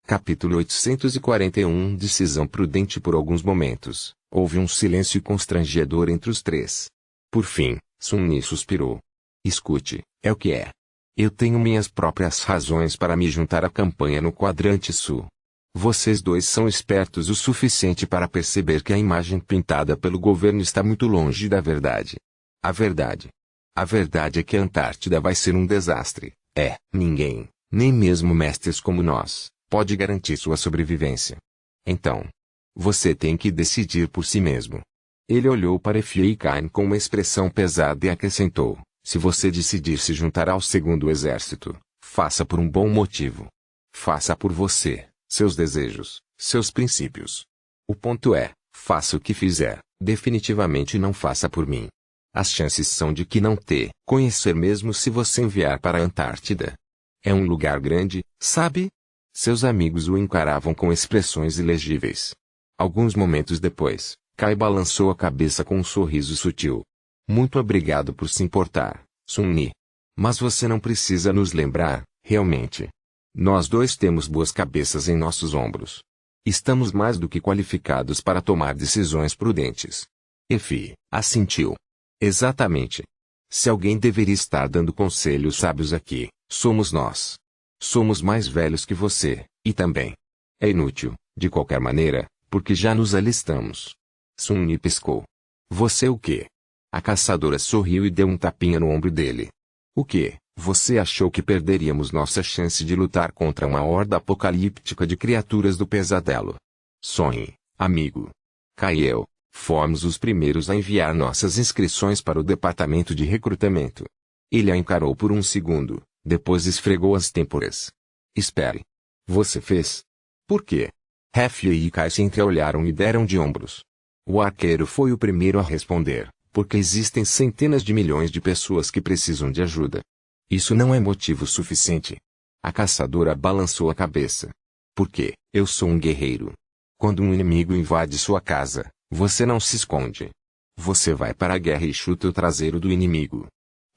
Capítulo 841 Decisão prudente. Por alguns momentos, houve um silêncio constrangedor entre os três. Por fim, Sun-Yi suspirou. Escute, é o que é. Eu tenho minhas próprias razões para me juntar à campanha no quadrante sul. Vocês dois são espertos o suficiente para perceber que a imagem pintada pelo governo está muito longe da verdade. A verdade é que a Antártida vai ser um desastre. Ninguém, nem mesmo mestres como nós, pode garantir sua sobrevivência. Então, você tem que decidir por si mesmo. Ele olhou para Efei-Kain com uma expressão pesada e acrescentou: se você decidir se juntar ao segundo exército, faça por um bom motivo. Faça por você, seus desejos, seus princípios. O ponto é, faça o que fizer, definitivamente não faça por mim. As chances são de que não te conhecer mesmo se você enviar para a Antártida. É um lugar grande, sabe? Seus amigos o encaravam com expressões ilegíveis. Alguns momentos depois, Kai balançou a cabeça com um sorriso sutil. Muito obrigado por se importar, Sun-Yi. Mas você não precisa nos lembrar, realmente. Nós dois temos boas cabeças em nossos ombros. Estamos mais do que qualificados para tomar decisões prudentes. Efei assentiu. Exatamente. Se alguém deveria estar dando conselhos sábios aqui, somos nós. Somos mais velhos que você, e também. É inútil, de qualquer maneira, porque já nos alistamos. Sun-Yi piscou. Você o quê? A caçadora sorriu e deu um tapinha no ombro dele. O quê? Você achou que perderíamos nossa chance de lutar contra uma horda apocalíptica de criaturas do pesadelo? Sonhe, amigo. Kai e eu fomos os primeiros a enviar nossas inscrições para o departamento de recrutamento. Ele a encarou por um segundo, depois esfregou as têmporas. Espere. Você fez? Por quê? Hefei e Kai se entreolharam e deram de ombros. O arqueiro foi o primeiro a responder, porque existem centenas de milhões de pessoas que precisam de ajuda. Isso não é motivo suficiente. A caçadora balançou a cabeça. Porque eu sou um guerreiro. Quando um inimigo invade sua casa, você não se esconde. Você vai para a guerra e chuta o traseiro do inimigo.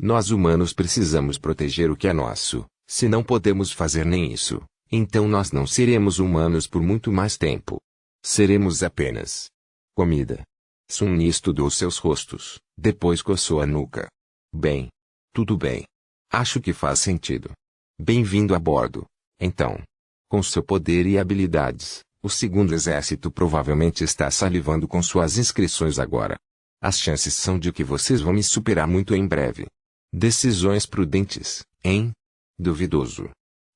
Nós humanos precisamos proteger o que é nosso. Se não podemos fazer nem isso, então nós não seremos humanos por muito mais tempo. Seremos apenas comida. Sun-Yi estudou seus rostos, depois coçou a nuca. Bem. Tudo bem. Acho que faz sentido. Bem-vindo a bordo, então. Com seu poder e habilidades, o segundo exército provavelmente está salivando com suas inscrições agora. As chances são de que vocês vão me superar muito em breve. Decisões prudentes, hein? Duvidoso.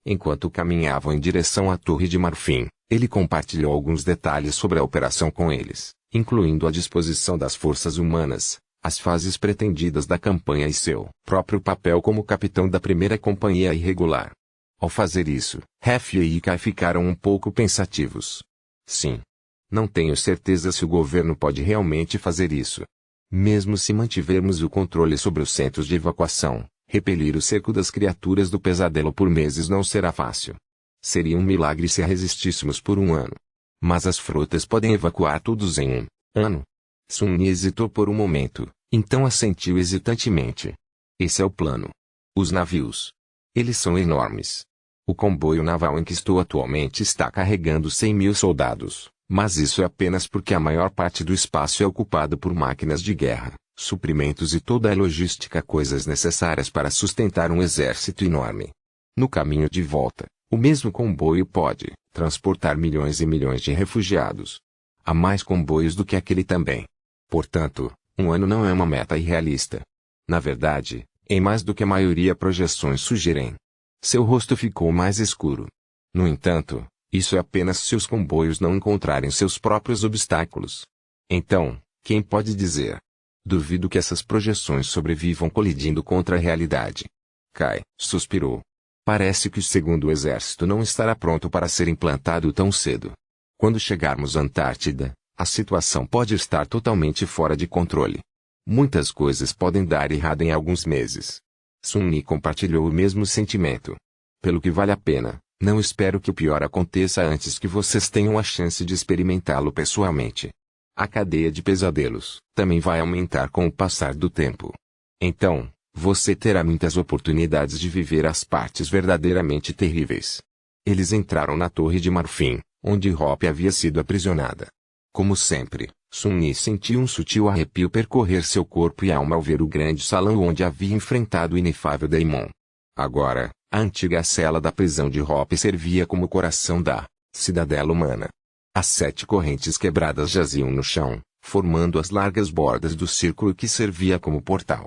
Enquanto caminhavam em direção à Torre de Marfim, ele compartilhou alguns detalhes sobre a operação com eles, incluindo a disposição das forças humanas, as fases pretendidas da campanha e seu próprio papel como capitão da primeira companhia irregular. Ao fazer isso, Hefei e Kai ficaram um pouco pensativos. Sim. Não tenho certeza se o governo pode realmente fazer isso. Mesmo se mantivermos o controle sobre os centros de evacuação, repelir o cerco das criaturas do pesadelo por meses não será fácil. Seria um milagre se a resistíssemos por um ano. Mas as frotas podem evacuar todos em um ano. Sun-Yi hesitou por um momento, então assentiu hesitantemente. Esse é o plano. Os navios. Eles são enormes. O comboio naval em que estou atualmente está carregando 100.000 soldados, mas isso é apenas porque a maior parte do espaço é ocupado por máquinas de guerra, suprimentos e toda a logística, coisas necessárias para sustentar um exército enorme. No caminho de volta, o mesmo comboio pode transportar milhões e milhões de refugiados. Há mais comboios do que aquele também. Portanto, um ano não é uma meta irrealista. Na verdade, é mais do que a maioria projeções sugerem. Seu rosto ficou mais escuro. No entanto, isso é apenas se os comboios não encontrarem seus próprios obstáculos. Então, quem pode dizer? Duvido que essas projeções sobrevivam colidindo contra a realidade. Kai suspirou. Parece que o segundo exército não estará pronto para ser implantado tão cedo. Quando chegarmos à Antártida, a situação pode estar totalmente fora de controle. Muitas coisas podem dar errado em alguns meses. Sun-Yi compartilhou o mesmo sentimento. Pelo que vale a pena, não espero que o pior aconteça antes que vocês tenham a chance de experimentá-lo pessoalmente. A cadeia de pesadelos também vai aumentar com o passar do tempo. Então, você terá muitas oportunidades de viver as partes verdadeiramente terríveis. Eles entraram na Torre de Marfim, onde Hope havia sido aprisionada. Como sempre, Sun-Yi sentiu um sutil arrepio percorrer seu corpo e alma ao ver o grande salão onde havia enfrentado o inefável Daimon. Agora, a antiga cela da prisão de Hope servia como coração da cidadela humana. As 7 correntes quebradas jaziam no chão, formando as largas bordas do círculo que servia como portal.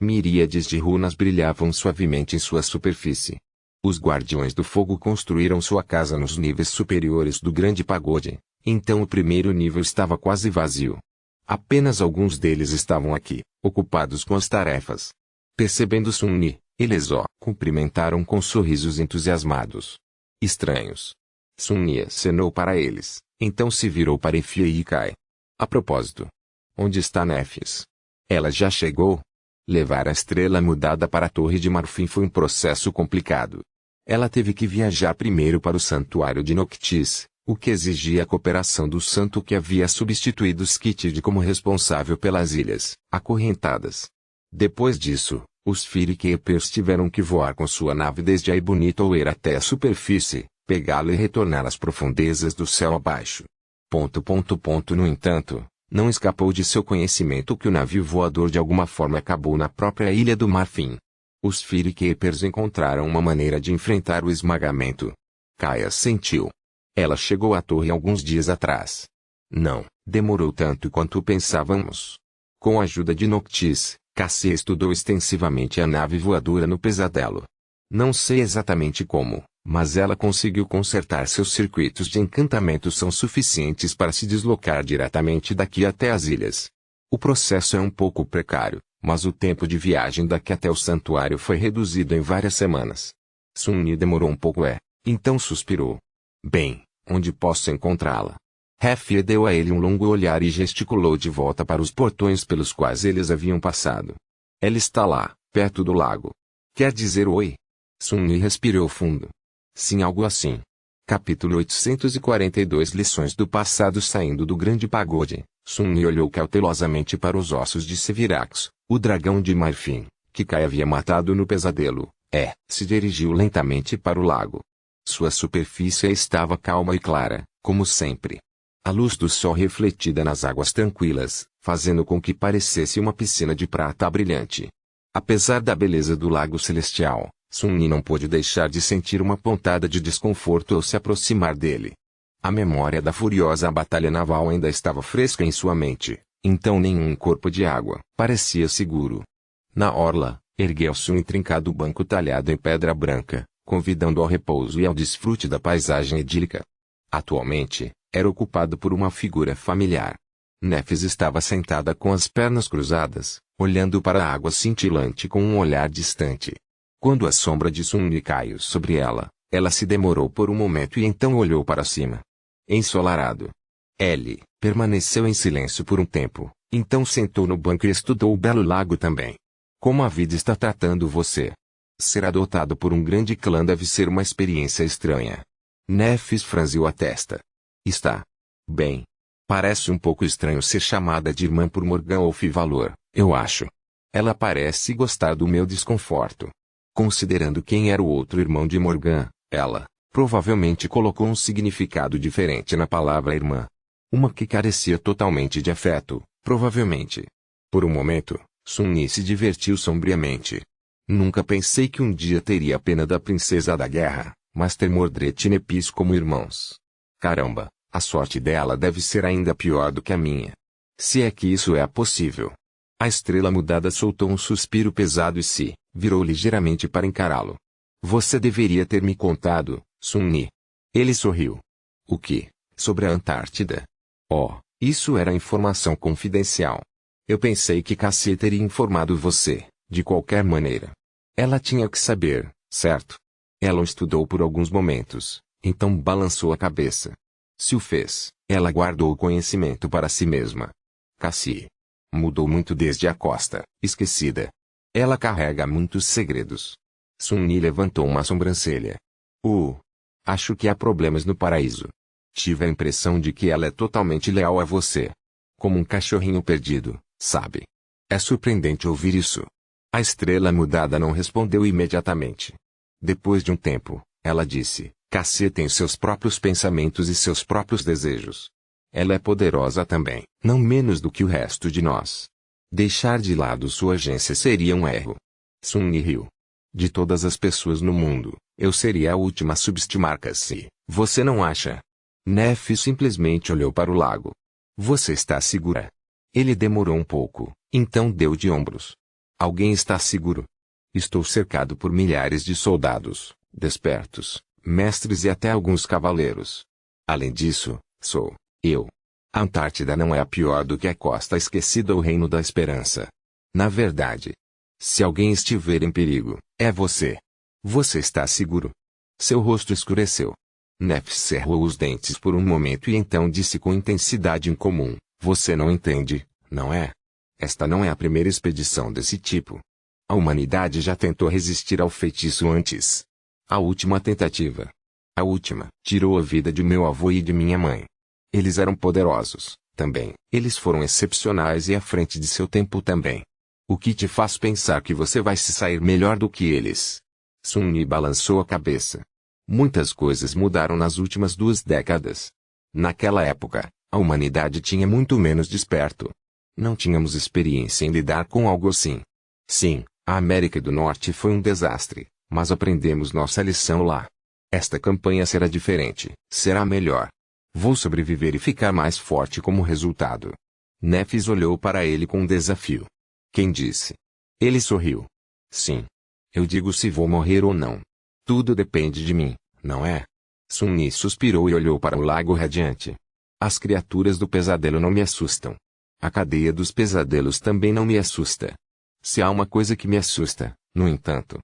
Miríades de runas brilhavam suavemente em sua superfície. Os guardiões do fogo construíram sua casa nos níveis superiores do grande pagode, então o primeiro nível estava quase vazio. Apenas alguns deles estavam aqui, ocupados com as tarefas. Percebendo Sun-Yi, eles o cumprimentaram com sorrisos entusiasmados. Estranhos. Sun-Yi acenou para eles, então se virou para Ify e Kai. A propósito. Onde está Nefis? Ela já chegou? Levar a estrela mudada para a Torre de Marfim foi um processo complicado. Ela teve que viajar primeiro para o santuário de Noctis, o que exigia a cooperação do santo que havia substituído Skitid como responsável pelas ilhas acorrentadas. Depois disso, os Firkeepers tiveram que voar com sua nave desde a Ebonitower até a superfície, pegá-lo e retornar às profundezas do céu abaixo. No entanto, não escapou de seu conhecimento que o navio voador de alguma forma acabou na própria Ilha do Marfim. Os Firkeepers encontraram uma maneira de enfrentar o esmagamento. Kaia sentiu. Ela chegou à torre alguns dias atrás. Não demorou tanto quanto pensávamos. Com a ajuda de Noctis, Cassie estudou extensivamente a nave voadora no pesadelo. Não sei exatamente como, mas ela conseguiu consertar seus circuitos de encantamento são suficientes para se deslocar diretamente daqui até as ilhas. O processo é um pouco precário, mas o tempo de viagem daqui até o santuário foi reduzido em várias semanas. Sun-Yi demorou um pouco então suspirou. Bem, onde posso encontrá-la? Hefie deu a ele um longo olhar e gesticulou de volta para os portões pelos quais eles haviam passado. Ela está lá, perto do lago. Quer dizer oi? Sun-Yi respirou fundo. Sim, algo assim. Capítulo 842 Lições do passado. Saindo do grande pagode, Sun-Yi olhou cautelosamente para os ossos de Sevirax, o dragão de Marfim, que Kai havia matado no pesadelo. Se dirigiu lentamente para o lago. Sua superfície estava calma e clara, como sempre. A luz do sol refletida nas águas tranquilas, fazendo com que parecesse uma piscina de prata brilhante. Apesar da beleza do lago celestial, Sun-Yi não pôde deixar de sentir uma pontada de desconforto ao se aproximar dele. A memória da furiosa batalha naval ainda estava fresca em sua mente, então nenhum corpo de água parecia seguro. Na orla, ergueu-se um intrincado banco talhado em pedra branca, convidando ao repouso e ao desfrute da paisagem idílica. Atualmente, era ocupado por uma figura familiar. Nefis estava sentada com as pernas cruzadas, olhando para a água cintilante com um olhar distante. Quando a sombra de Sun-Yi caiu sobre ela, ela se demorou por um momento e então olhou para cima. Ensolarado. Ellie permaneceu em silêncio por um tempo, então sentou no banco e estudou o belo lago também. Como a vida está tratando você? Ser adotado por um grande clã deve ser uma experiência estranha. Nefis franziu a testa. Está bem. Parece um pouco estranho ser chamada de irmã por Morgan ou Fivalor, eu acho. Ela parece gostar do meu desconforto. Considerando quem era o outro irmão de Morgan, ela, provavelmente colocou um significado diferente na palavra irmã. Uma que carecia totalmente de afeto, provavelmente. Por um momento, Sun-Yi se divertiu sombriamente. Nunca pensei que um dia teria a pena da princesa da guerra, mas ter Mordred e Nepis como irmãos. Caramba, a sorte dela deve ser ainda pior do que a minha. Se é que isso é possível. A estrela mudada soltou um suspiro pesado e se virou ligeiramente para encará-lo. Você deveria ter me contado, Sun-Yi. Ele sorriu. O que? Sobre a Antártida? Oh, isso era informação confidencial. Eu pensei que Cassie teria informado você, de qualquer maneira. Ela tinha que saber, certo? Ela o estudou por alguns momentos, então balançou a cabeça. Se o fez, ela guardou o conhecimento para si mesma. Cassie mudou muito desde a costa, esquecida. Ela carrega muitos segredos. Sun-Yi levantou uma sobrancelha. Acho que há problemas no paraíso. Tive a impressão de que ela é totalmente leal a você. Como um cachorrinho perdido, sabe? É surpreendente ouvir isso. A estrela mudada não respondeu imediatamente. Depois de um tempo, ela disse, Cassie tem seus próprios pensamentos e seus próprios desejos. Ela é poderosa também, não menos do que o resto de nós. Deixar de lado sua agência seria um erro. Sun riu. De todas as pessoas no mundo, eu seria a última a subestimar Cassie, você não acha? Neff simplesmente olhou para o lago. Você está segura? Ele demorou um pouco, então deu de ombros. Alguém está seguro? Estou cercado por milhares de soldados, despertos, mestres e até alguns cavaleiros. Além disso, sou eu. A Antártida não é pior do que a Costa Esquecida ou o Reino da Esperança. Na verdade, se alguém estiver em perigo, é você. Você está seguro? Seu rosto escureceu. Neff cerrou os dentes por um momento e então disse com intensidade incomum, você não entende, não é? Esta não é a primeira expedição desse tipo. A humanidade já tentou resistir ao feitiço antes. A última tentativa. A última. Tirou a vida de meu avô e de minha mãe. Eles eram poderosos, também. Eles foram excepcionais e à frente de seu tempo também. O que te faz pensar que você vai se sair melhor do que eles? Sun Yi balançou a cabeça. Muitas coisas mudaram nas últimas 2 décadas. Naquela época, a humanidade tinha muito menos desperto. Não tínhamos experiência em lidar com algo assim. Sim, a América do Norte foi um desastre, mas aprendemos nossa lição lá. Esta campanha será diferente, será melhor. Vou sobreviver e ficar mais forte como resultado. Nephis olhou para ele com um desafio. Quem disse? Ele sorriu. Sim. Eu digo se vou morrer ou não. Tudo depende de mim, não é? Sun Yi suspirou e olhou para o lago radiante. As criaturas do pesadelo não me assustam. A cadeia dos pesadelos também não me assusta. Se há uma coisa que me assusta, no entanto,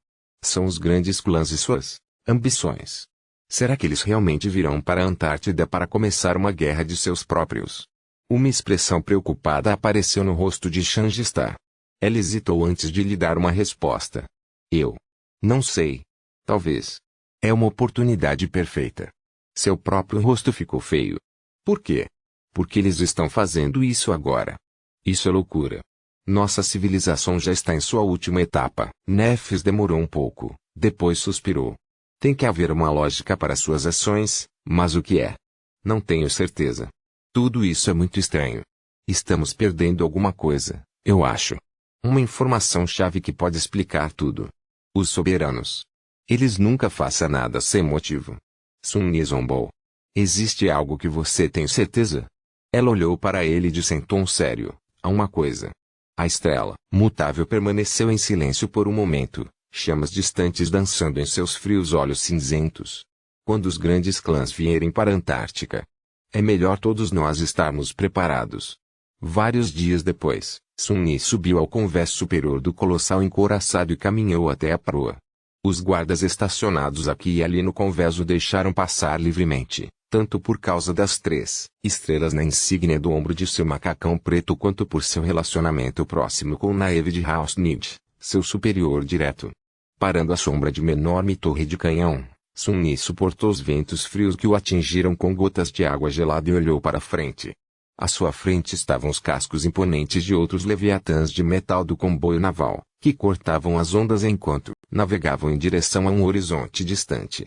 são os grandes clãs e suas ambições. Será que eles realmente virão para a Antártida para começar uma guerra de seus próprios? Uma expressão preocupada apareceu no rosto de Shangistar. Ela hesitou antes de lhe dar uma resposta. Eu não sei. Talvez. É uma oportunidade perfeita. Seu próprio rosto ficou feio. Por quê? Porque eles estão fazendo isso agora. Isso é loucura. Nossa civilização já está em sua última etapa. Nephis demorou um pouco, depois suspirou. Tem que haver uma lógica para suas ações, mas o que é? Não tenho certeza. Tudo isso é muito estranho. Estamos perdendo alguma coisa, eu acho. Uma informação-chave que pode explicar tudo. Os soberanos. Eles nunca façam nada sem motivo. Sun Yi zombou. Existe algo que você tem certeza? Ela olhou para ele e disse em tom sério, há uma coisa. A estrela, mutável, permaneceu em silêncio por um momento, chamas distantes dançando em seus frios olhos cinzentos. Quando os grandes clãs vierem para a Antártica, é melhor todos nós estarmos preparados. Vários dias depois, Sun Yi subiu ao convés superior do colossal encouraçado e caminhou até a proa. Os guardas estacionados aqui e ali no convés o deixaram passar livremente, tanto por causa das 3 estrelas na insígnia do ombro de seu macacão preto quanto por seu relacionamento próximo com Naeve de Hausnid, seu superior direto. Parando à sombra de uma enorme torre de canhão, Sun Yi suportou os ventos frios que o atingiram com gotas de água gelada e olhou para frente. À sua frente estavam os cascos imponentes de outros leviatãs de metal do comboio naval, que cortavam as ondas enquanto navegavam em direção a um horizonte distante.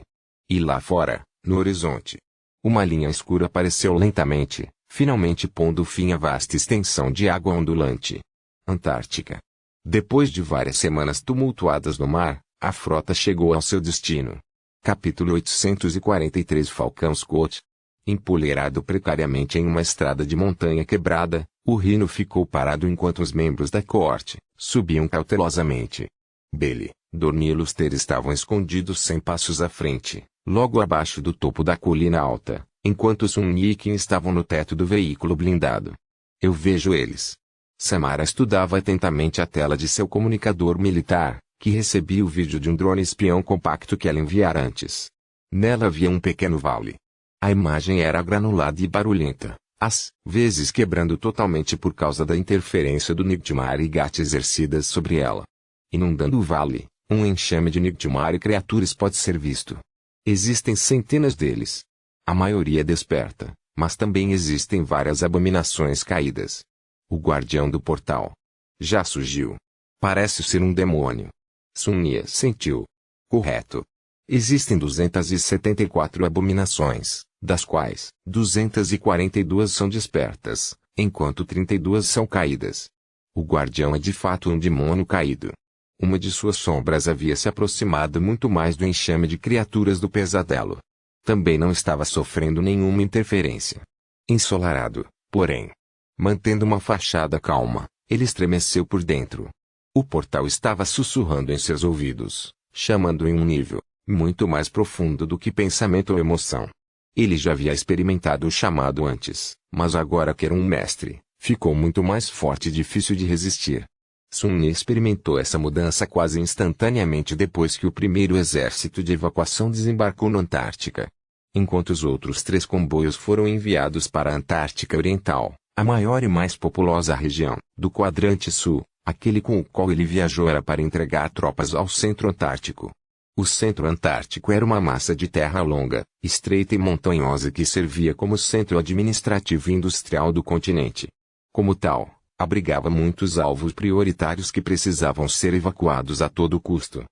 E lá fora, no horizonte, uma linha escura apareceu lentamente, finalmente pondo fim à vasta extensão de água ondulante. Antártica. Depois de várias semanas tumultuadas no mar, a frota chegou ao seu destino. Capítulo 843 Falcão Scott. Empoleirado precariamente em uma estrada de montanha quebrada, o Rhino ficou parado enquanto os membros da coorte subiam cautelosamente. Bailey, Dorne e Luster estavam escondidos 100 passos à frente, logo abaixo do topo da colina alta, enquanto Sun Yi e Qin estavam no teto do veículo blindado. Eu vejo eles. Samara estudava atentamente a tela de seu comunicador militar, que recebia o vídeo de um drone espião compacto que ela enviara antes. Nela havia um pequeno vale. A imagem era granulada e barulhenta, às vezes quebrando totalmente por causa da interferência do Nightmare e Gat exercidas sobre ela. Inundando o vale, um enxame de Nightmare e criaturas pode ser visto. Existem centenas deles. A maioria desperta, mas também existem várias abominações caídas. O guardião do portal já surgiu. Parece ser um demônio. Sun Yi sentiu. Correto. Existem 274 abominações, das quais 242 são despertas, enquanto 32 são caídas. O guardião é de fato um demônio caído. Uma de suas sombras havia se aproximado muito mais do enxame de criaturas do pesadelo. Também não estava sofrendo nenhuma interferência. Ensolarado, porém, mantendo uma fachada calma, ele estremeceu por dentro. O portal estava sussurrando em seus ouvidos, chamando em um nível muito mais profundo do que pensamento ou emoção. Ele já havia experimentado o chamado antes, mas agora que era um mestre, ficou muito mais forte e difícil de resistir. Sun Ne experimentou essa mudança quase instantaneamente depois que o primeiro exército de evacuação desembarcou na Antártica. Enquanto os outros 3 comboios foram enviados para a Antártica Oriental, a maior e mais populosa região do quadrante sul, aquele com o qual ele viajou era para entregar tropas ao centro antártico. O centro antártico era uma massa de terra longa, estreita e montanhosa que servia como centro administrativo e industrial do continente. Como tal, abrigava muitos alvos prioritários que precisavam ser evacuados a todo custo.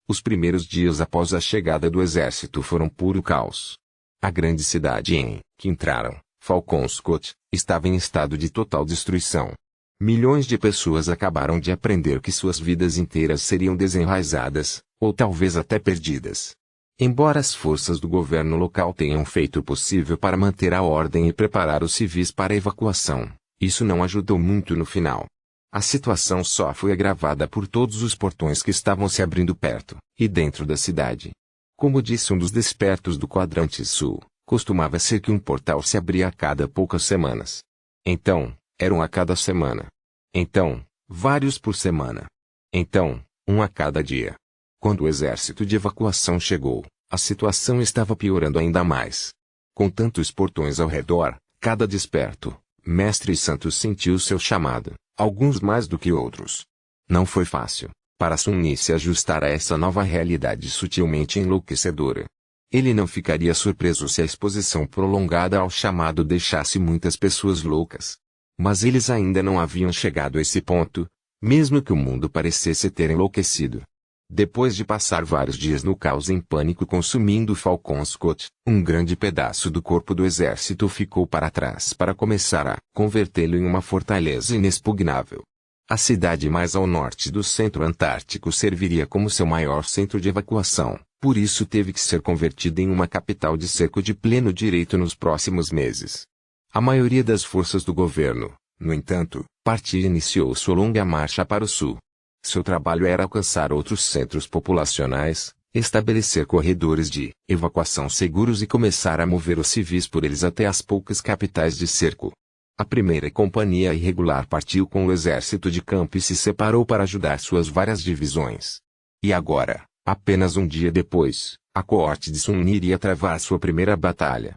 Os primeiros dias após a chegada do exército foram puro caos. A grande cidade em que entraram, Falcon Scott, estava em estado de total destruição. Milhões de pessoas acabaram de aprender que suas vidas inteiras seriam desenraizadas, ou talvez até perdidas. Embora as forças do governo local tenham feito o possível para manter a ordem e preparar os civis para a evacuação, isso não ajudou muito no final. A situação só foi agravada por todos os portões que estavam se abrindo perto e dentro da cidade. Como disse um dos despertos do quadrante sul, costumava ser que um portal se abria a cada poucas semanas. Então, eram a cada semana. Então, vários por semana. Então, um a cada dia. Quando o exército de evacuação chegou, a situação estava piorando ainda mais. Com tantos portões ao redor, cada desperto, Mestre Santo sentiu seu chamado, alguns mais do que outros. Não foi fácil para Sun Ne se ajustar a essa nova realidade sutilmente enlouquecedora. Ele não ficaria surpreso se a exposição prolongada ao chamado deixasse muitas pessoas loucas. Mas eles ainda não haviam chegado a esse ponto, mesmo que o mundo parecesse ter enlouquecido. Depois de passar vários dias no caos em pânico consumindo Falcon Scott, um grande pedaço do corpo do exército ficou para trás para começar a convertê-lo em uma fortaleza inexpugnável. A cidade mais ao norte do centro antártico serviria como seu maior centro de evacuação, por isso teve que ser convertida em uma capital de cerco de pleno direito nos próximos meses. A maioria das forças do governo, no entanto, partiu e iniciou sua longa marcha para o sul. Seu trabalho era alcançar outros centros populacionais, estabelecer corredores de evacuação seguros e começar a mover os civis por eles até as poucas capitais de cerco. A primeira companhia irregular partiu com o exército de campo e se separou para ajudar suas várias divisões. E agora, apenas um dia depois, a coorte de Sun Ne iria travar sua primeira batalha.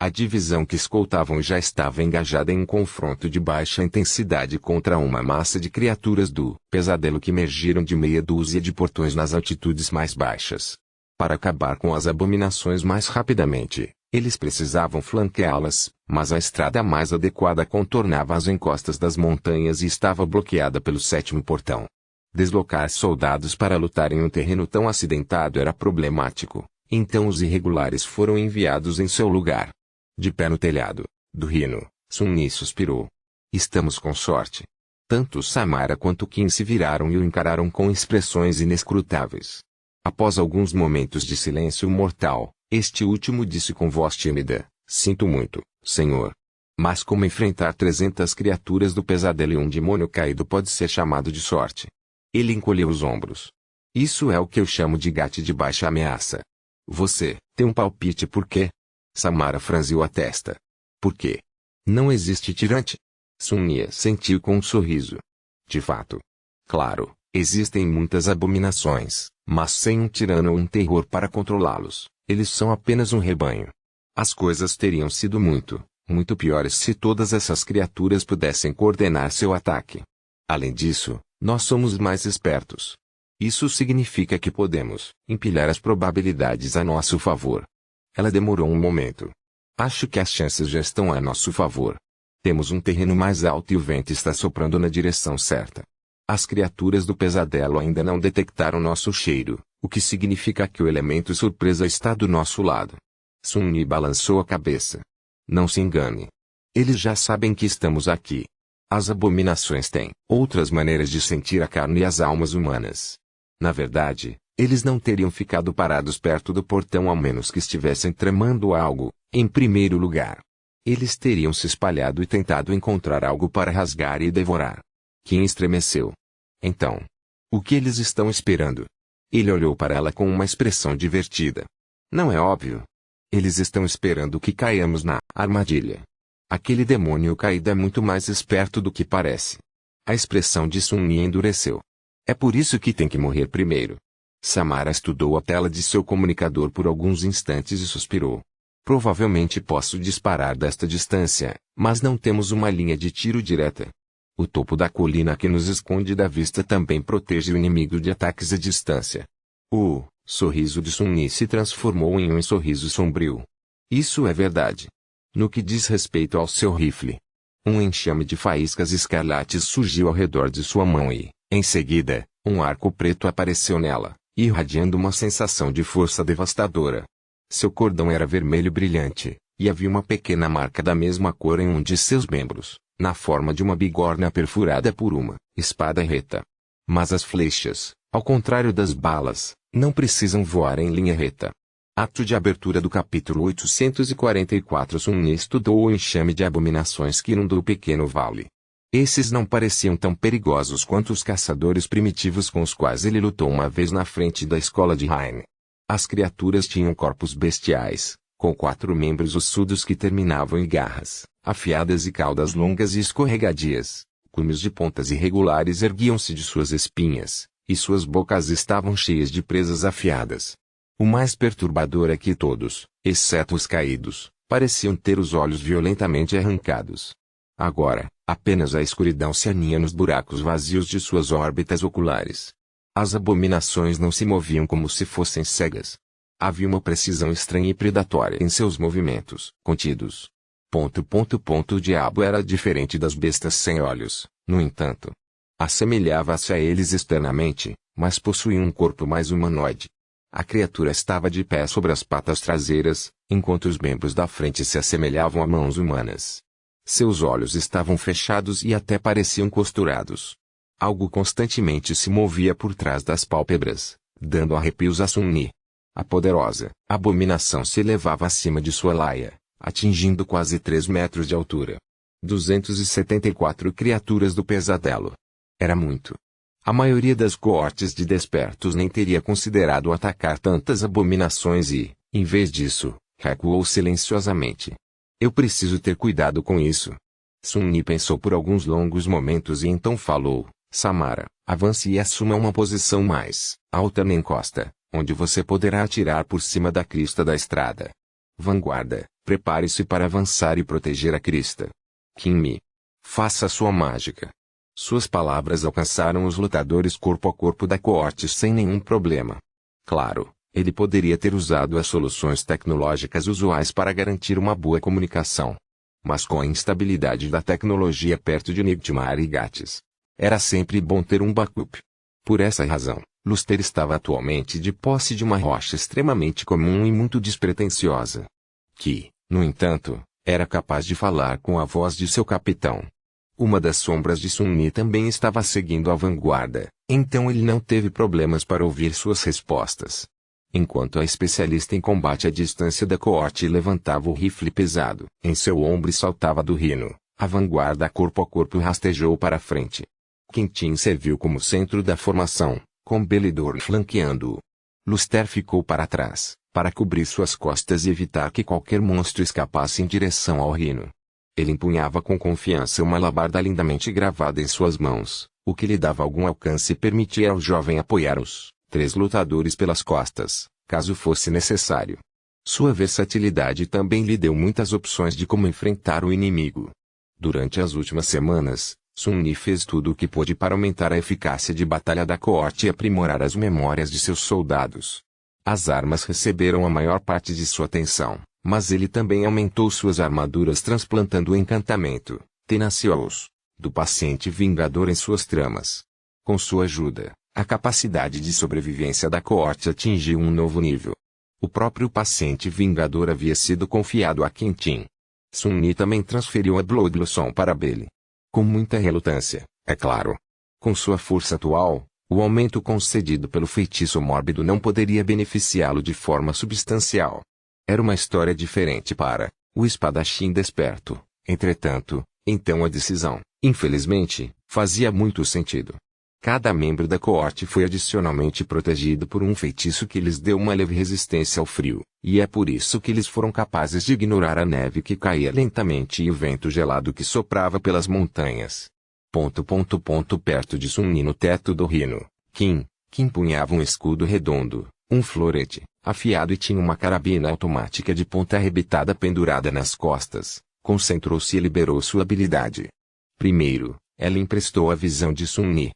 A divisão que escoltavam já estava engajada em um confronto de baixa intensidade contra uma massa de criaturas do pesadelo que emergiram de meia dúzia de portões nas altitudes mais baixas. Para acabar com as abominações mais rapidamente, eles precisavam flanqueá-las, mas a estrada mais adequada contornava as encostas das montanhas e estava bloqueada pelo 7º portão. Deslocar soldados para lutar em um terreno tão acidentado era problemático, então os irregulares foram enviados em seu lugar. De pé no telhado do Rhino, Sun Ne suspirou. Estamos com sorte. Tanto Samara quanto Kim se viraram e o encararam com expressões inescrutáveis. Após alguns momentos de silêncio mortal, este último disse com voz tímida: Sinto muito, senhor. Mas como enfrentar 300 criaturas do pesadelo e um demônio caído pode ser chamado de sorte? Ele encolheu os ombros. Isso é o que eu chamo de gato de baixa ameaça. Você tem um palpite por quê? Samara franziu a testa. Por quê? Não existe tirante? Sun Ne sentiu com um sorriso. De fato. Claro, existem muitas abominações, mas sem um tirano ou um terror para controlá-los, eles são apenas um rebanho. As coisas teriam sido muito, muito piores se todas essas criaturas pudessem coordenar seu ataque. Além disso, nós somos mais espertos. Isso significa que podemos empilhar as probabilidades a nosso favor. Ela demorou um momento. Acho que as chances já estão a nosso favor. Temos um terreno mais alto e o vento está soprando na direção certa. As criaturas do pesadelo ainda não detectaram nosso cheiro, O que significa que o elemento surpresa está do nosso lado. Sun-Yi balançou a cabeça. Não se engane. Eles já sabem que estamos aqui. As abominações têm outras maneiras de sentir a carne e as almas humanas. Na verdade, eles não teriam ficado parados perto do portão a menos que estivessem tramando algo, em primeiro lugar. Eles teriam se espalhado e tentado encontrar algo para rasgar e devorar. Kim estremeceu. Então, o que eles estão esperando? Ele olhou para ela com uma expressão divertida. Não é óbvio? Eles estão esperando que caiamos na armadilha. Aquele demônio caído é muito mais esperto do que parece. A expressão de Sun-Yi endureceu. É por isso que tem que morrer primeiro. Samara estudou a tela de seu comunicador por alguns instantes e suspirou. Provavelmente posso disparar desta distância, mas não temos uma linha de tiro direta. O topo da colina que nos esconde da vista também protege o inimigo de ataques à distância. O sorriso de Sun-Yi se transformou em um sorriso sombrio. Isso é verdade. No que diz respeito ao seu rifle. Um enxame de faíscas escarlates surgiu ao redor de sua mão e, em seguida, um arco preto apareceu nela, irradiando uma sensação de força devastadora. Seu cordão era vermelho brilhante, e havia uma pequena marca da mesma cor em um de seus membros, na forma de uma bigorna perfurada por uma espada reta. Mas as flechas, ao contrário das balas, não precisam voar em linha reta. Ato de abertura do capítulo 844. Sun-Yi estudou o enxame de abominações que inundou o pequeno vale. Esses não pareciam tão perigosos quanto os caçadores primitivos com os quais ele lutou uma vez na frente da escola de Hain. As criaturas tinham corpos bestiais, com 4 membros ossudos que terminavam em garras, afiadas e caudas longas e escorregadias. Cumes de pontas irregulares erguiam-se de suas espinhas, e suas bocas estavam cheias de presas afiadas. O mais perturbador é que todos, exceto os caídos, pareciam ter os olhos violentamente arrancados. Agora, apenas a escuridão se aninha nos buracos vazios de suas órbitas oculares. As abominações não se moviam como se fossem cegas. Havia uma precisão estranha e predatória em seus movimentos, contidos. O diabo era diferente das bestas sem olhos, no entanto. Assemelhava-se a eles externamente, mas possuía um corpo mais humanoide. A criatura estava de pé sobre as patas traseiras, enquanto os membros da frente se assemelhavam a mãos humanas. Seus olhos estavam fechados e até pareciam costurados. Algo constantemente se movia por trás das pálpebras, dando arrepios a Sun-Yi. A poderosa abominação se elevava acima de sua laia, atingindo quase 3 metros de altura. 274 criaturas do pesadelo. Era muito. A maioria das coortes de despertos nem teria considerado atacar tantas abominações e, em vez disso, recuou silenciosamente. Eu preciso ter cuidado com isso. Sun-Yi pensou por alguns longos momentos e então falou, Samara, avance e assuma uma posição mais alta na encosta, onde você poderá atirar por cima da crista da estrada. Vanguarda, prepare-se para avançar e proteger a crista. Kim-Mi, faça sua mágica. Suas palavras alcançaram os lutadores corpo a corpo da coorte sem nenhum problema. Claro, ele poderia ter usado as soluções tecnológicas usuais para garantir uma boa comunicação. Mas com a instabilidade da tecnologia perto de Nightmare e Gates, era sempre bom ter um backup. Por essa razão, Luster estava atualmente de posse de uma rocha extremamente comum e muito despretensiosa. Que, no entanto, era capaz de falar com a voz de seu capitão. Uma das sombras de Sun-Yi também estava seguindo a vanguarda, então ele não teve problemas para ouvir suas respostas. Enquanto a especialista em combate à distância da coorte levantava o rifle pesado em seu ombro e saltava do rino, a vanguarda corpo a corpo rastejou para a frente. Quintin serviu como centro da formação, com Belidorn flanqueando-o. Luster ficou para trás, para cobrir suas costas e evitar que qualquer monstro escapasse em direção ao rino. Ele empunhava com confiança uma alabarda lindamente gravada em suas mãos, o que lhe dava algum alcance e permitia ao jovem apoiar os 3 lutadores pelas costas, caso fosse necessário. Sua versatilidade também lhe deu muitas opções de como enfrentar o inimigo. Durante as últimas semanas, Sun-Yi fez tudo o que pôde para aumentar a eficácia de batalha da coorte e aprimorar as memórias de seus soldados. As armas receberam a maior parte de sua atenção, mas ele também aumentou suas armaduras transplantando o encantamento, tenacioso, do paciente vingador em suas tramas. Com sua ajuda, A capacidade de sobrevivência da coorte atingiu um novo nível. O próprio paciente vingador havia sido confiado a Quentin. Sun-Yi também transferiu a Blood Blossom para Bailey. Com muita relutância, é claro. Com sua força atual, o aumento concedido pelo feitiço mórbido não poderia beneficiá-lo de forma substancial. Era uma história diferente para o espadachim desperto. Entretanto, então a decisão, infelizmente, fazia muito sentido. Cada membro da coorte foi adicionalmente protegido por um feitiço que lhes deu uma leve resistência ao frio, e é por isso que eles foram capazes de ignorar a neve que caía lentamente e o vento gelado que soprava pelas montanhas. Perto de Sun-Yi no teto do Rhino, Kim, que empunhava um escudo redondo, um florete, afiado e tinha uma carabina automática de ponta arrebitada pendurada nas costas, concentrou-se e liberou sua habilidade. Primeiro, ela emprestou a visão de Sun-Yi.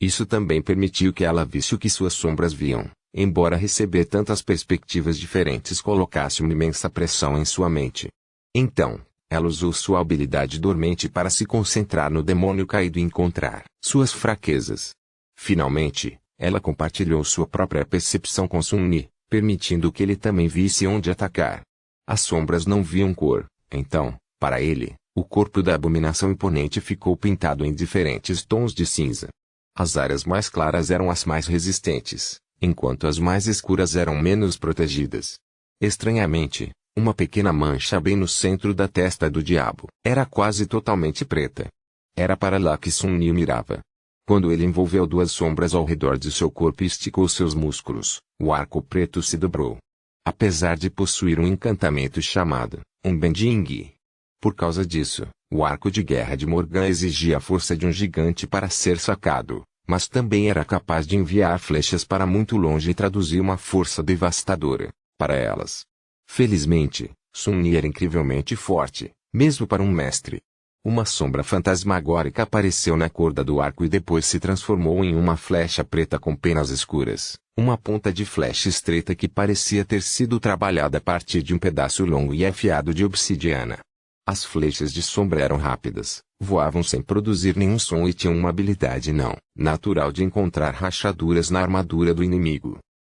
Isso também permitiu que ela visse o que suas sombras viam, embora receber tantas perspectivas diferentes colocasse uma imensa pressão em sua mente. Então, ela usou sua habilidade dormente para se concentrar no demônio caído e encontrar suas fraquezas. Finalmente, ela compartilhou sua própria percepção com Sun-Yi, permitindo que ele também visse onde atacar. As sombras não viam cor, então, para ele, o corpo da abominação imponente ficou pintado em diferentes tons de cinza. As áreas mais claras eram as mais resistentes, enquanto as mais escuras eram menos protegidas. Estranhamente, uma pequena mancha bem no centro da testa do diabo era quase totalmente preta. Era para lá que Sun-Yi mirava. Quando ele envolveu duas sombras ao redor de seu corpo e esticou seus músculos, o arco preto se dobrou. Apesar de possuir um encantamento chamado Bending. Por causa disso, o arco de guerra de Morgan exigia a força de um gigante para ser sacado, mas também era capaz de enviar flechas para muito longe e traduzir uma força devastadora para elas. Felizmente, Sun-Yi era incrivelmente forte, mesmo para um mestre. Uma sombra fantasmagórica apareceu na corda do arco e depois se transformou em uma flecha preta com penas escuras, uma ponta de flecha estreita que parecia ter sido trabalhada a partir de um pedaço longo e afiado de obsidiana. As flechas de sombra eram rápidas, voavam sem produzir nenhum som e tinham uma habilidade não natural de encontrar rachaduras na armadura do inimigo.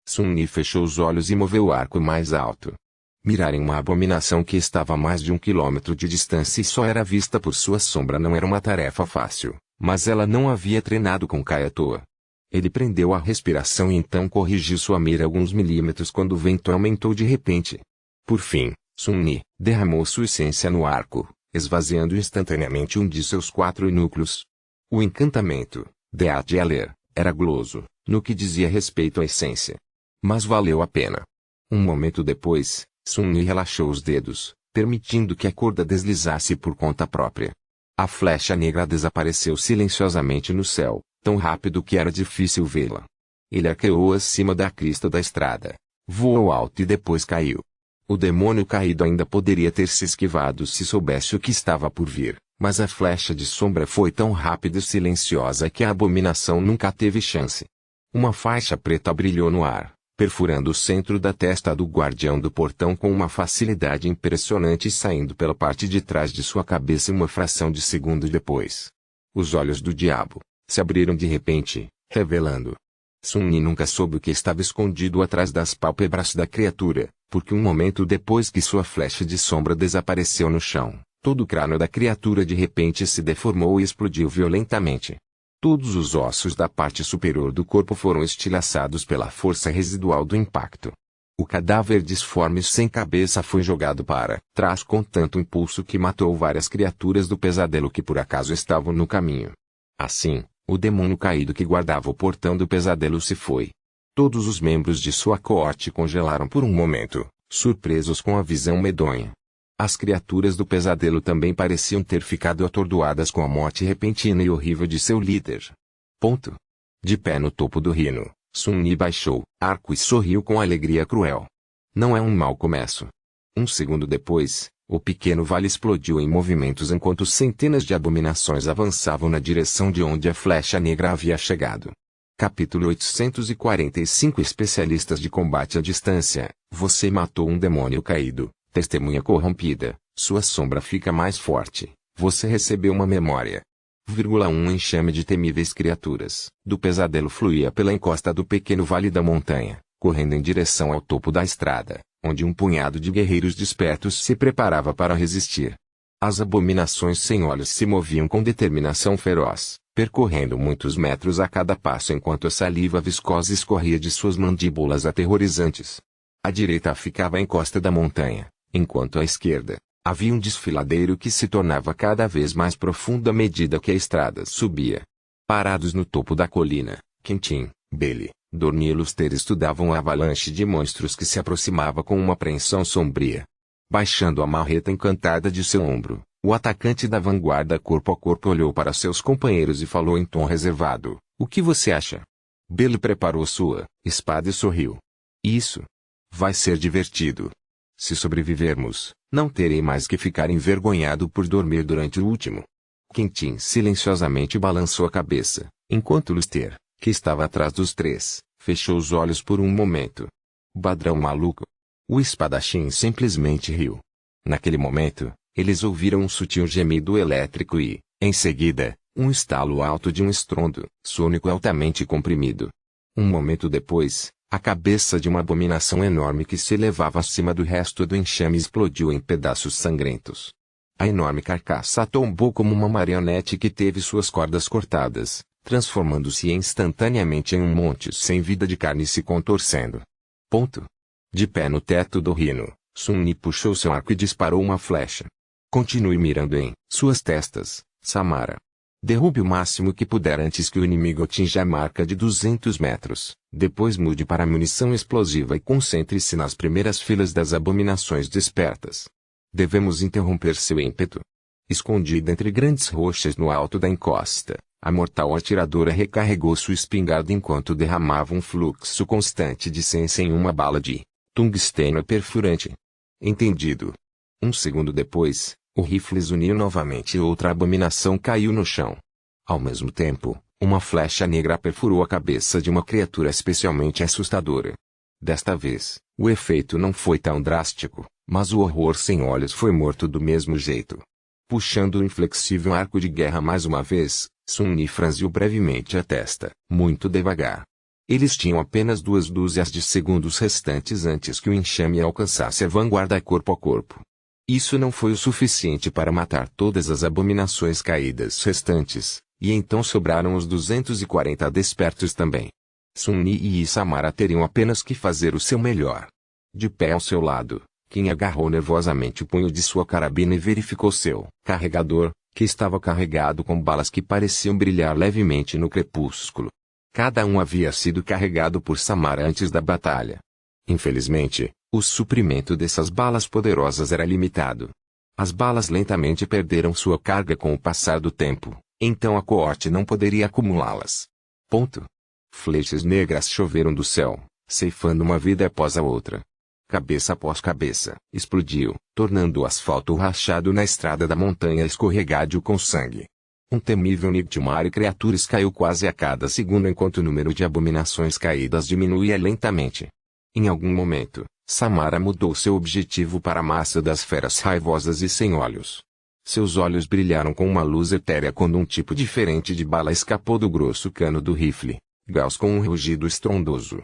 Sun-Yi fechou os olhos e moveu o arco mais alto. Mirar em uma abominação que estava a mais de 1 quilômetro de distância e só era vista por sua sombra não era uma tarefa fácil, mas ela não havia treinado com Kai à toa. Ele prendeu a respiração e então corrigiu sua mira alguns milímetros quando o vento aumentou de repente. Por fim, Sun-Yi derramou sua essência no arco, esvaziando instantaneamente um de seus 4 núcleos. O encantamento, Deadler, era guloso, no que dizia respeito à essência. Mas valeu a pena. Um momento depois, Sun-Yi relaxou os dedos, permitindo que a corda deslizasse por conta própria. A flecha negra desapareceu silenciosamente no céu, tão rápido que era difícil vê-la. Ele arqueou acima da crista da estrada, voou alto e depois caiu. O demônio caído ainda poderia ter se esquivado se soubesse o que estava por vir, mas a flecha de sombra foi tão rápida e silenciosa que a abominação nunca teve chance. Uma faixa preta brilhou no ar, perfurando o centro da testa do guardião do portão com uma facilidade impressionante e saindo pela parte de trás de sua cabeça uma fração de segundo depois. Os olhos do diabo se abriram de repente, revelando. Sun-Yi nunca soube o que estava escondido atrás das pálpebras da criatura, porque um momento depois que sua flecha de sombra desapareceu no chão, todo o crânio da criatura de repente se deformou e explodiu violentamente. Todos os ossos da parte superior do corpo foram estilhaçados pela força residual do impacto. O cadáver disforme sem cabeça foi jogado para trás com tanto impulso que matou várias criaturas do pesadelo que por acaso estavam no caminho. Assim, o demônio caído que guardava o portão do pesadelo se foi. Todos os membros de sua coorte congelaram por um momento, surpresos com a visão medonha. As criaturas do pesadelo também pareciam ter ficado atordoadas com a morte repentina e horrível de seu líder. De pé no topo do Rhino, Sun-Yi baixou arco e sorriu com alegria cruel. Não é um mau começo. Um segundo depois, o pequeno vale explodiu em movimentos enquanto centenas de abominações avançavam na direção de onde a flecha negra havia chegado. Capítulo 845 Especialistas de combate à distância. Você matou um demônio caído. Testemunha corrompida, sua sombra fica mais forte. Você recebeu uma memória. Um enxame de temíveis criaturas do pesadelo fluía pela encosta do pequeno vale da montanha, correndo em direção ao topo da estrada, onde um punhado de guerreiros despertos se preparava para resistir. As abominações sem olhos se moviam com determinação feroz, percorrendo muitos metros a cada passo enquanto a saliva viscosa escorria de suas mandíbulas aterrorizantes. À direita ficava a encosta da montanha, enquanto à esquerda havia um desfiladeiro que se tornava cada vez mais profundo à medida que a estrada subia. Parados no topo da colina, Quentin, Bailey, Dorne e Luster estudavam a avalanche de monstros que se aproximava com uma apreensão sombria. Baixando a marreta encantada de seu ombro, o atacante da vanguarda corpo a corpo olhou para seus companheiros e falou em tom reservado: "O que você acha?" Bailey preparou sua espada e sorriu. "Isso vai ser divertido. Se sobrevivermos, não terei mais que ficar envergonhado por dormir durante o último." Quentin silenciosamente balançou a cabeça, enquanto Luster, que estava atrás dos três, fechou os olhos por um momento. "Badrão maluco." O espadachim simplesmente riu. Naquele momento, eles ouviram um sutil gemido elétrico e, em seguida, um estalo alto de um estrondo sônico altamente comprimido. Um momento depois, a cabeça de uma abominação enorme que se elevava acima do resto do enxame explodiu em pedaços sangrentos. A enorme carcaça tombou como uma marionete que teve suas cordas cortadas, transformando-se instantaneamente em um monte sem vida de carne se contorcendo. De pé no teto do rino, Sun-Ni puxou seu arco e disparou uma flecha. "Continue mirando em suas testas, Samara. Derrube o máximo que puder antes que o inimigo atinja a marca de 200 metros. Depois mude para munição explosiva e concentre-se nas primeiras filas das abominações despertas. Devemos interromper seu ímpeto." Escondida entre grandes rochas no alto da encosta, a mortal atiradora recarregou sua espingarda enquanto derramava um fluxo constante de ciência em uma bala de tungstênio perfurante. "Entendido." Um segundo depois, o rifle zuniu novamente e outra abominação caiu no chão. Ao mesmo tempo, uma flecha negra perfurou a cabeça de uma criatura especialmente assustadora. Desta vez, o efeito não foi tão drástico, mas o horror sem olhos foi morto do mesmo jeito. Puxando o inflexível arco de guerra mais uma vez, Sun-Ni franziu brevemente a testa, muito devagar. Eles tinham apenas 2 dúzias de segundos restantes antes que o enxame alcançasse a vanguarda corpo a corpo. Isso não foi o suficiente para matar todas as abominações caídas restantes, e então sobraram os 240 despertos também. Sun-Ni e Samara teriam apenas que fazer o seu melhor. De pé ao seu lado, Qin agarrou nervosamente o punho de sua carabina e verificou seu carregador, que estava carregado com balas que pareciam brilhar levemente no crepúsculo. Cada um havia sido carregado por Samara antes da batalha. Infelizmente, o suprimento dessas balas poderosas era limitado. As balas lentamente perderam sua carga com o passar do tempo, então a coorte não poderia acumulá-las. Flechas negras choveram do céu, ceifando uma vida após a outra. Cabeça após cabeça, explodiu, tornando o asfalto rachado na estrada da montanha escorregadio com sangue. Um temível nível de mar e criaturas caiu quase a cada segundo enquanto o número de abominações caídas diminuía lentamente. Em algum momento, Samara mudou seu objetivo para a massa das feras raivosas e sem olhos. Seus olhos brilharam com uma luz etérea quando um tipo diferente de bala escapou do grosso cano do rifle, Gauss com um rugido estrondoso.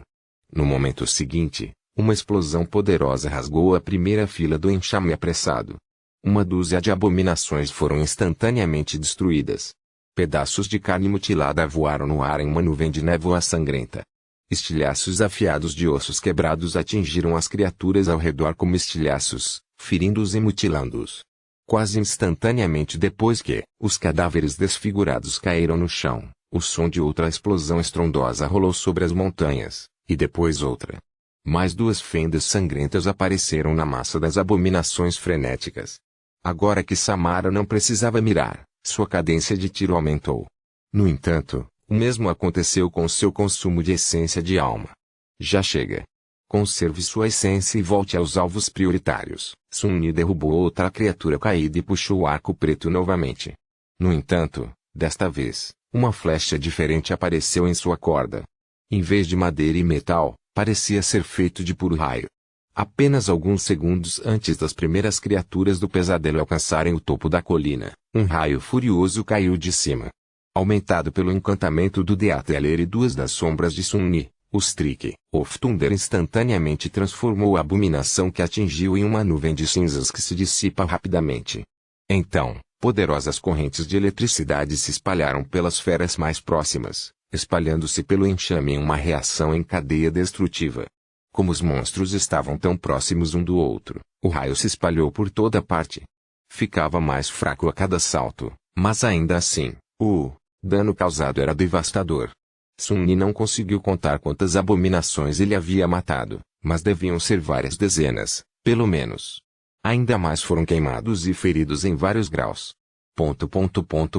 No momento seguinte, uma explosão poderosa rasgou a primeira fila do enxame apressado. Uma dúzia de abominações foram instantaneamente destruídas. Pedaços de carne mutilada voaram no ar em uma nuvem de névoa sangrenta. Estilhaços afiados de ossos quebrados atingiram as criaturas ao redor como estilhaços, ferindo-os e mutilando-os. Quase instantaneamente depois que os cadáveres desfigurados caíram no chão, o som de outra explosão estrondosa rolou sobre as montanhas, e depois outra. Mais 2 fendas sangrentas apareceram na massa das abominações frenéticas. Agora que Samara não precisava mirar, sua cadência de tiro aumentou. No entanto, o mesmo aconteceu com seu consumo de essência de alma. Já chega. Conserve sua essência e volte aos alvos prioritários. Sun-Ni derrubou outra criatura caída e puxou o arco preto novamente. No entanto, desta vez, uma flecha diferente apareceu em sua corda. Em vez de madeira e metal, parecia ser feito de puro raio. Apenas alguns segundos antes das primeiras criaturas do pesadelo alcançarem o topo da colina, um raio furioso caiu de cima, Aumentado pelo encantamento do Deateler e duas das sombras de Sun-Ni, o Strike, of Thunder instantaneamente transformou a abominação que atingiu em uma nuvem de cinzas que se dissipa rapidamente. Então, poderosas correntes de eletricidade se espalharam pelas feras mais próximas, espalhando-se pelo enxame em uma reação em cadeia destrutiva. Como os monstros estavam tão próximos um do outro, o raio se espalhou por toda parte. Ficava mais fraco a cada salto, mas ainda assim, o dano causado era devastador. Sun-Ni não conseguiu contar quantas abominações ele havia matado, mas deviam ser várias dezenas, pelo menos. Ainda mais foram queimados e feridos em vários graus.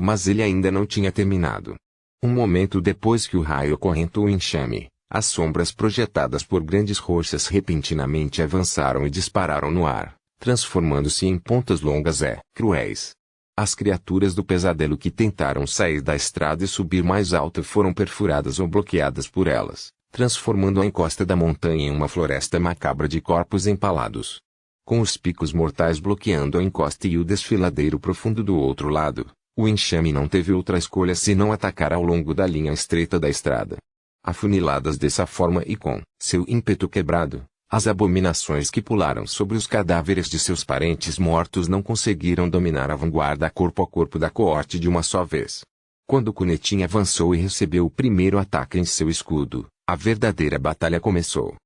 Mas ele ainda não tinha terminado. Um momento depois que o raio acorrentou o enxame, as sombras projetadas por grandes rochas repentinamente avançaram e dispararam no ar, transformando-se em pontas longas e cruéis. As criaturas do pesadelo que tentaram sair da estrada e subir mais alto foram perfuradas ou bloqueadas por elas, transformando a encosta da montanha em uma floresta macabra de corpos empalados. Com os picos mortais bloqueando a encosta e o desfiladeiro profundo do outro lado, o enxame não teve outra escolha senão atacar ao longo da linha estreita da estrada. Afuniladas dessa forma e com seu ímpeto quebrado, as abominações que pularam sobre os cadáveres de seus parentes mortos não conseguiram dominar a vanguarda corpo a corpo da coorte de uma só vez. Quando Kunetin avançou e recebeu o primeiro ataque em seu escudo, a verdadeira batalha começou.